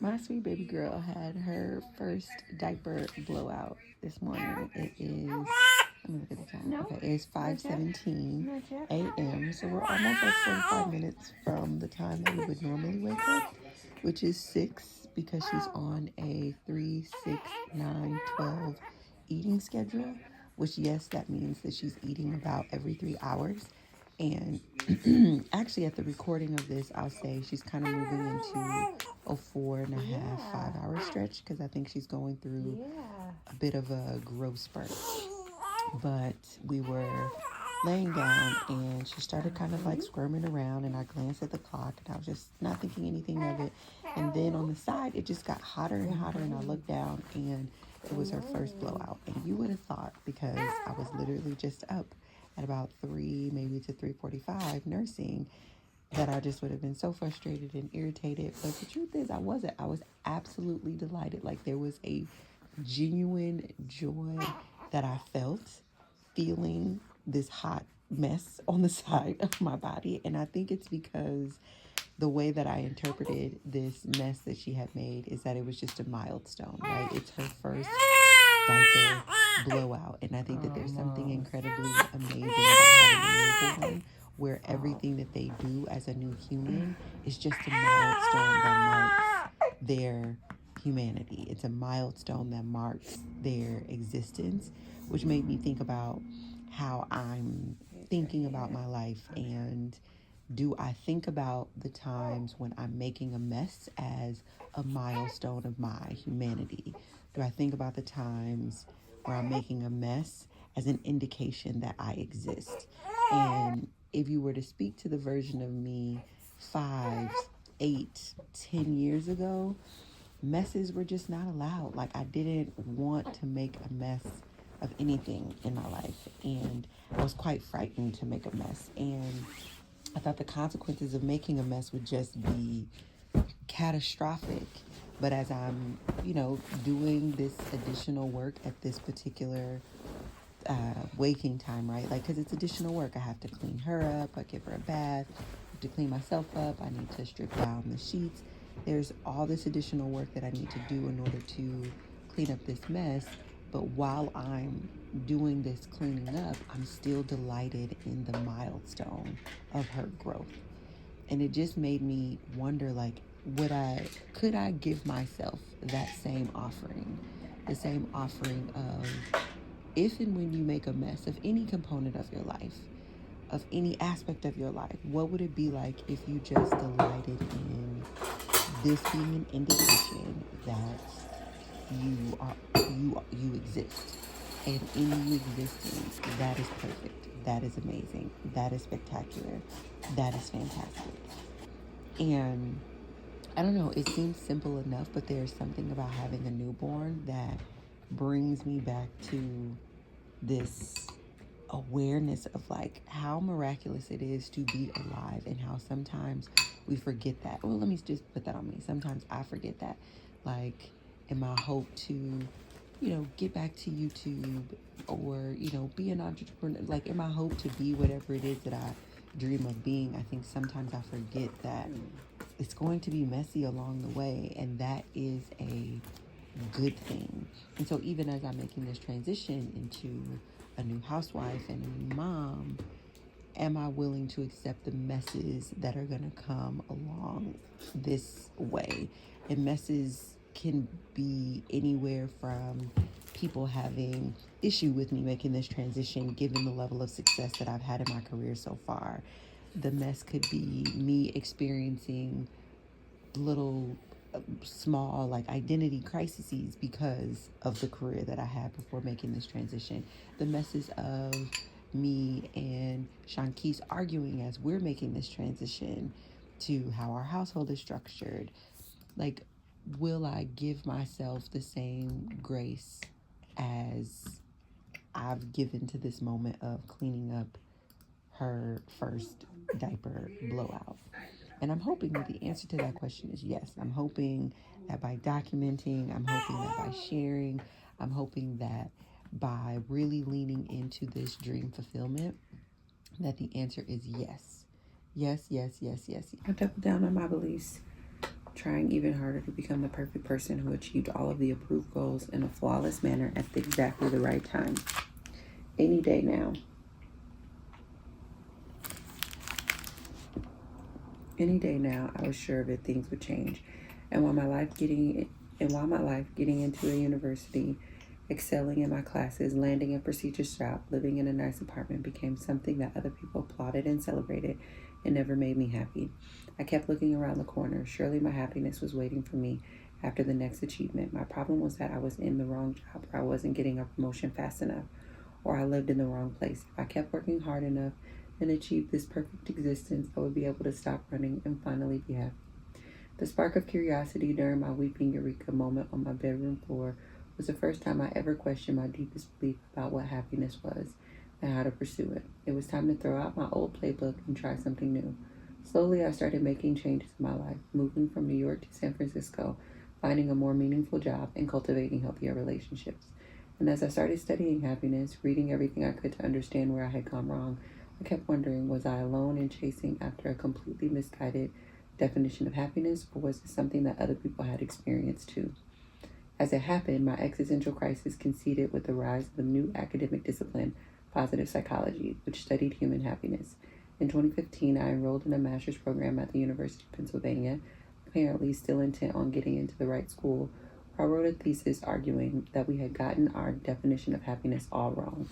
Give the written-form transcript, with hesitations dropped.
My sweet baby girl had her first diaper blowout this morning. It is, let me look at the time. Okay, it is 5:17 a.m. So we're almost like 45 minutes from the time that we would normally wake up, which is 6, because she's on a 3, 6, 9, 12 eating schedule, which, yes, that means that she's eating about every 3 hours. And actually, at the recording of this, I'll say she's kind of moving into a 4.5, 5 hour stretch, because I think she's going through a bit of a growth spurt. But we were laying down and she started kind of like squirming around, and I glanced at the clock and I was just not thinking anything of it. And then on the side, it just got hotter and hotter, and I looked down and it was her first blowout. And you would have thought, because I was literally just up at about 3, maybe to 3:45 nursing, that I just would have been so frustrated and irritated. But the truth is, I wasn't. I was absolutely delighted. Like, there was a genuine joy that I felt feeling this hot mess on the side of my body. And I think it's because the way that I interpreted this mess that she had made is that it was just a milestone, right? It's her first diaper blowout. And I think that there's something incredibly amazing about having a newborn, where everything that they do as a new human is just a milestone that marks their humanity. It's a milestone that marks their existence, which made me think about how I'm thinking about my life. And do I think about the times when I'm making a mess as a milestone of my humanity? Do I think about the times where I'm making a mess as an indication that I exist? And if you were to speak to the version of me 5, 8, 10 years ago, messes were just not allowed. Like, I didn't want to make a mess of anything in my life, and I was quite frightened to make a mess. And I thought the consequences of making a mess would just be catastrophic. But as I'm, doing this additional work at this particular waking time, right? Like, because it's additional work. I have to clean her up. I give her a bath. I have to clean myself up. I need to strip down the sheets. There's all this additional work that I need to do in order to clean up this mess. But while I'm doing this cleaning up, I'm still delighted in the milestone of her growth. And it just made me wonder, like, could I give myself that same offering, the same offering of, if and when you make a mess of any component of your life, of any aspect of your life, what would it be like if you just delighted in this being an indication that you exist? And in you existing, that is perfect, that is amazing, that is spectacular, that is fantastic. And I don't know, it seems simple enough, but there's something about having a newborn that brings me back to this awareness of, like, how miraculous it is to be alive, and how sometimes we forget that. Well, let me just put that on me. Sometimes I forget that. Like, in my hope to, get back to YouTube, or, be an entrepreneur, like, in my hope to be whatever it is that I dream of being, I think sometimes I forget that it's going to be messy along the way, and that is a good thing. And so even as I'm making this transition into a new housewife and a new mom, am I willing to accept the messes that are going to come along this way? And messes can be anywhere from people having issue with me making this transition, given the level of success that I've had in my career so far. The mess could be me experiencing little small, like, identity crises because of the career that I had before making this transition. The messes of me and Shanquise arguing as we're making this transition to how our household is structured. Like, will I give myself the same grace as I've given to this moment of cleaning up her first diaper blowout? And I'm hoping that the answer to that question is yes. I'm hoping that by documenting, I'm hoping that by sharing, I'm hoping that by really leaning into this dream fulfillment, that the answer is yes. Yes, yes, yes, yes. I doubled down on my beliefs, trying even harder to become the perfect person who achieved all of the approved goals in a flawless manner at exactly the right time. Any day now. Any day now, I was sure that things would change. And while my life getting into a university, excelling in my classes, landing a prestigious job, living in a nice apartment became something that other people applauded and celebrated, it never made me happy. I kept looking around the corner. Surely my happiness was waiting for me after the next achievement. My problem was that I was in the wrong job, or I wasn't getting a promotion fast enough, or I lived in the wrong place. If I kept working hard enough and achieved this perfect existence, I would be able to stop running and finally be happy. The spark of curiosity during my weeping eureka moment on my bedroom floor was the first time I ever questioned my deepest belief about what happiness was and how to pursue it. It was time to throw out my old playbook and try something new. Slowly, I started making changes in my life, moving from New York to San Francisco, finding a more meaningful job, and cultivating healthier relationships. And as I started studying happiness, reading everything I could to understand where I had gone wrong, I kept wondering, was I alone in chasing after a completely misguided definition of happiness, or was it something that other people had experienced too? As it happened, my existential crisis coincided with the rise of a new academic discipline, positive psychology, which studied human happiness. In 2015, I enrolled in a master's program at the University of Pennsylvania, apparently still intent on getting into the right school, where I wrote a thesis arguing that we had gotten our definition of happiness all wrong.